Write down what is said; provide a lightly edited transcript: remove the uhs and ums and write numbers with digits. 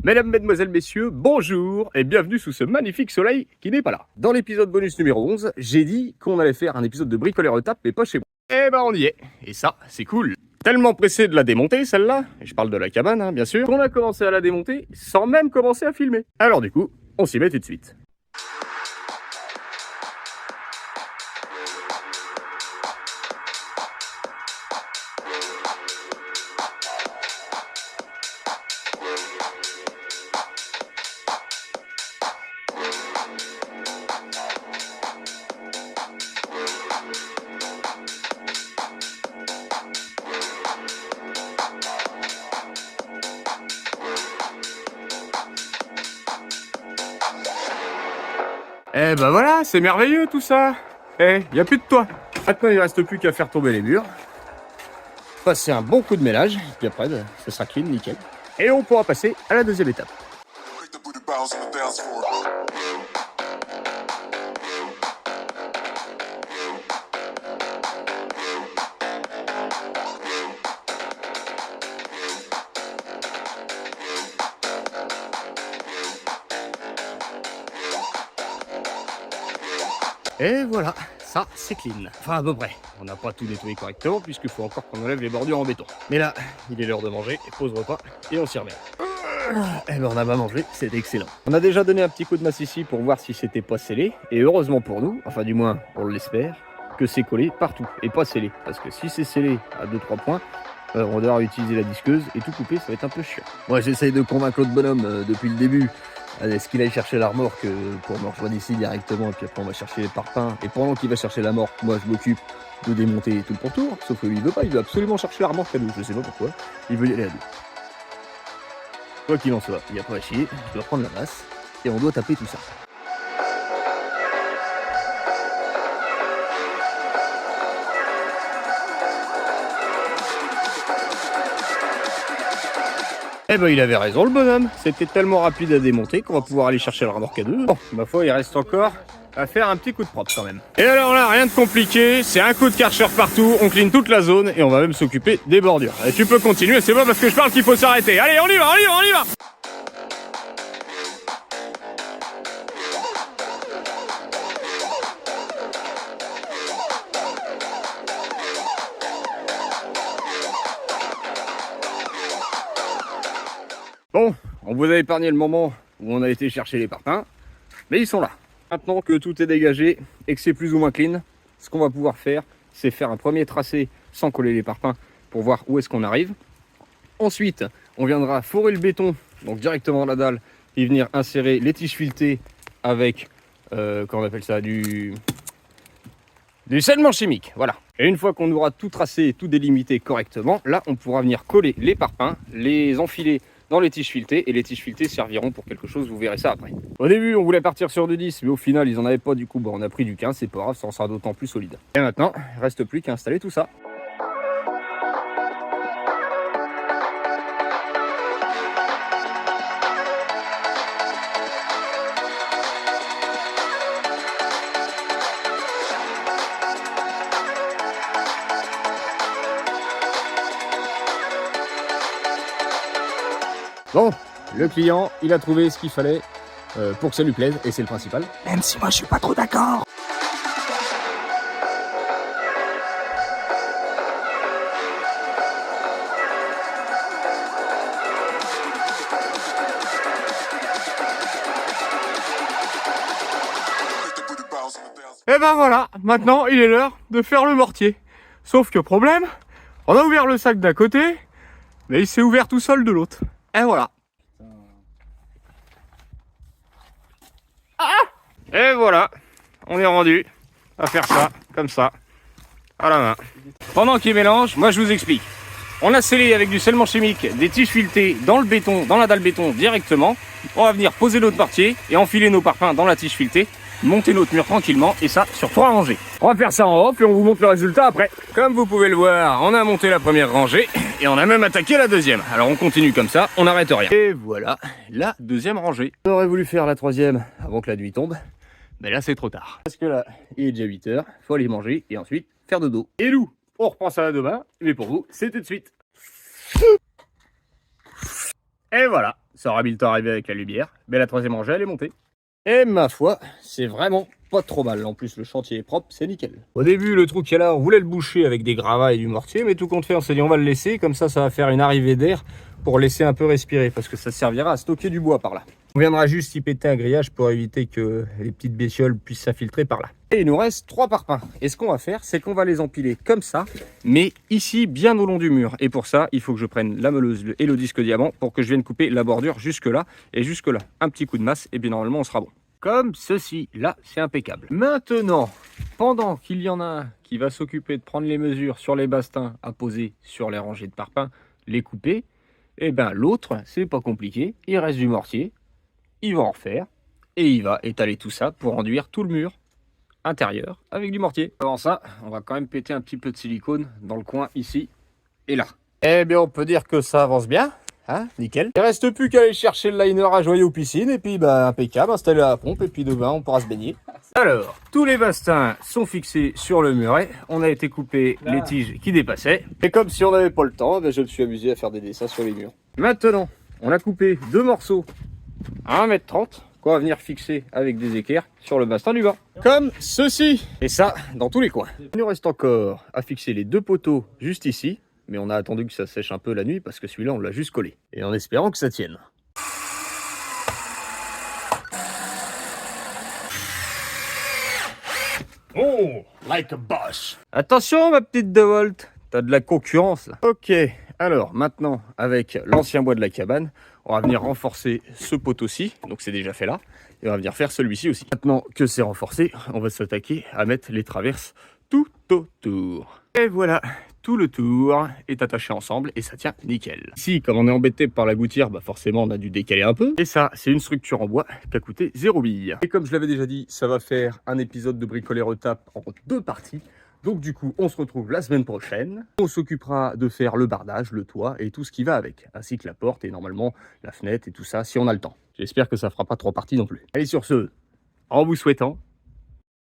Mesdames, Mesdemoiselles, Messieurs, bonjour et bienvenue sous ce magnifique soleil qui n'est pas là. Dans l'épisode bonus numéro 11, j'ai dit qu'on allait faire un épisode de bricoleur étape, mais pas chez moi. Eh ben on y est, et ça, c'est cool. Tellement pressé de la démonter, celle-là, et je parle de la cabane, hein, bien sûr, qu'on a commencé à la démonter sans même commencer à filmer. Alors du coup, on s'y met tout de suite. Eh ben voilà, c'est merveilleux tout ça. Eh, y a plus de toit. Maintenant, il reste plus qu'à faire tomber les murs. Passer un bon coup de ménage, puis après, ce sera clean, nickel. Et on pourra passer à la deuxième étape. Et voilà, ça c'est clean. Enfin à peu près. On n'a pas tout nettoyé correctement puisqu'il faut encore qu'on enlève les bordures en béton. Mais là, il est l'heure de manger, pause repas et on s'y remet. Eh ben on n'a pas mangé, c'est excellent. On a déjà donné un petit coup de masse ici pour voir si c'était pas scellé. Et heureusement pour nous, enfin du moins on l'espère, que c'est collé partout et pas scellé. Parce que si c'est scellé à 2-3 points, on va devoir utiliser la disqueuse et tout couper, ça va être un peu chiant. Moi j'essaye de convaincre l'autre bonhomme depuis le début. Est-ce qu'il aille chercher la remorque pour me rejoindre ici directement et puis après on va chercher les parpaings. Et pendant qu'il va chercher la remorque, moi je m'occupe de démonter tout le pourtour. Sauf que lui il veut pas, il veut absolument chercher la remorque à nous. Je sais pas pourquoi, il veut y aller à deux. Quoi qu'il en soit, il n'y a pas à chier, je dois prendre la masse et on doit taper tout ça. Eh ben il avait raison le bonhomme, c'était tellement rapide à démonter qu'on va pouvoir aller chercher la remorque à deux. Bon, ma foi il reste encore à faire un petit coup de propre quand même. Et alors là, rien de compliqué, c'est un coup de karcher partout, on clean toute la zone et on va même s'occuper des bordures. Et tu peux continuer, c'est pas parce que je parle qu'il faut s'arrêter. Allez, on y va, on y va, on y va. Bon, on vous a épargné le moment où on a été chercher les parpaings, mais ils sont là. Maintenant que tout est dégagé et que c'est plus ou moins clean, ce qu'on va pouvoir faire, c'est faire un premier tracé sans coller les parpaings pour voir où est-ce qu'on arrive. Ensuite, on viendra fourrer le béton, donc directement dans la dalle, et venir insérer les tiges filetées avec, comment on appelle ça, du scellement chimique, voilà. Et une fois qu'on aura tout tracé et tout délimité correctement, là, on pourra venir coller les parpaings, les enfiler dans les tiges filetées, et les tiges filetées serviront pour quelque chose, vous verrez ça après. Au début, on voulait partir sur du 10, mais au final, ils en avaient pas, du coup, on a pris du 15, c'est pas grave, ça en sera d'autant plus solide. Et maintenant, il reste plus qu'à installer tout ça. Bon, le client, il a trouvé ce qu'il fallait pour que ça lui plaise, et c'est le principal. Même si moi je suis pas trop d'accord. Et ben voilà, maintenant il est l'heure de faire le mortier. Sauf que problème, on a ouvert le sac d'un côté, mais il s'est ouvert tout seul de l'autre. Et voilà. Et voilà, on est rendu à faire ça, comme ça, à la main. Pendant qu'il mélange, moi je vous explique. On a scellé avec du scellement chimique des tiges filetées dans le béton, dans la dalle béton directement. On va venir poser notre mortier et enfiler nos parpaings dans la tige filetée, monter notre mur tranquillement, et ça sur 3 rangées. On va faire ça en off et on vous montre le résultat après. Comme vous pouvez le voir, on a monté la première rangée et on a même attaqué la deuxième. Alors on continue comme ça, on n'arrête rien. Et voilà, la deuxième rangée. On aurait voulu faire la troisième avant que la nuit tombe, mais là c'est trop tard. Parce que là, il est déjà 8 h, faut aller manger et ensuite faire dodo. Et nous, on reprend ça demain, mais pour vous, c'est tout de suite. Et voilà, ça aura mis le temps à arriver avec la lumière, mais la troisième rangée, elle est montée. Et ma foi, c'est vraiment pas trop mal. En plus, le chantier est propre, c'est nickel. Au début, le trou qu'il y a là, on voulait le boucher avec des gravats et du mortier, mais tout compte fait, on s'est dit on va le laisser, comme ça va faire une arrivée d'air pour laisser un peu respirer, parce que ça servira à stocker du bois par là. On viendra juste y péter un grillage pour éviter que les petites bestioles puissent s'infiltrer par là. Et il nous reste 3 parpaings. Et ce qu'on va faire, c'est qu'on va les empiler comme ça, mais ici, bien au long du mur. Et pour ça, il faut que je prenne la meuleuse et le disque diamant pour que je vienne couper la bordure jusque là et jusque là. Un petit coup de masse, et bien normalement, on sera bon. Comme ceci, là c'est impeccable. Maintenant, pendant qu'il y en a un qui va s'occuper de prendre les mesures sur les bastings à poser sur les rangées de parpaings, les couper, et ben l'autre, c'est pas compliqué, il reste du mortier, il va en refaire, et il va étaler tout ça pour enduire tout le mur intérieur avec du mortier. Avant ça, on va quand même péter un petit peu de silicone dans le coin ici et là. Eh bien on peut dire que ça avance bien. Hein, nickel. Il reste plus qu'à aller chercher le liner à Joyeux Piscine et puis bah impeccable, installer la pompe et puis demain on pourra se baigner. Alors, tous les bastings sont fixés sur le muret. On a été couper les tiges qui dépassaient. Et comme si on n'avait pas le temps, je me suis amusé à faire des dessins sur les murs. Maintenant, on a coupé 2 morceaux à 1,30 m qu'on va venir fixer avec des équerres sur le bastin du bas. Comme ceci. Et ça, dans tous les coins. Il nous reste encore à fixer les 2 poteaux juste ici. Mais on a attendu que ça sèche un peu la nuit parce que celui-là, on l'a juste collé. Et en espérant que ça tienne. Oh, like a boss. Attention, ma petite DeWalt. T'as de la concurrence, là. Ok, alors maintenant, avec l'ancien bois de la cabane, on va venir renforcer ce poteau-ci. Donc c'est déjà fait là. Et on va venir faire celui-ci aussi. Maintenant que c'est renforcé, on va s'attaquer à mettre les traverses tout autour. Et voilà. Tout le tour est attaché ensemble et ça tient nickel. Ici, comme on est embêté par la gouttière, bah forcément on a dû décaler un peu. Et ça, c'est une structure en bois qui a coûté 0 bille. Et comme je l'avais déjà dit, ça va faire un épisode de Bricoler Retape en 2 parties. Donc du coup, on se retrouve la semaine prochaine. On s'occupera de faire le bardage, le toit et tout ce qui va avec. Ainsi que la porte et normalement la fenêtre et tout ça, si on a le temps. J'espère que ça fera pas 3 parties non plus. Allez, sur ce, en vous souhaitant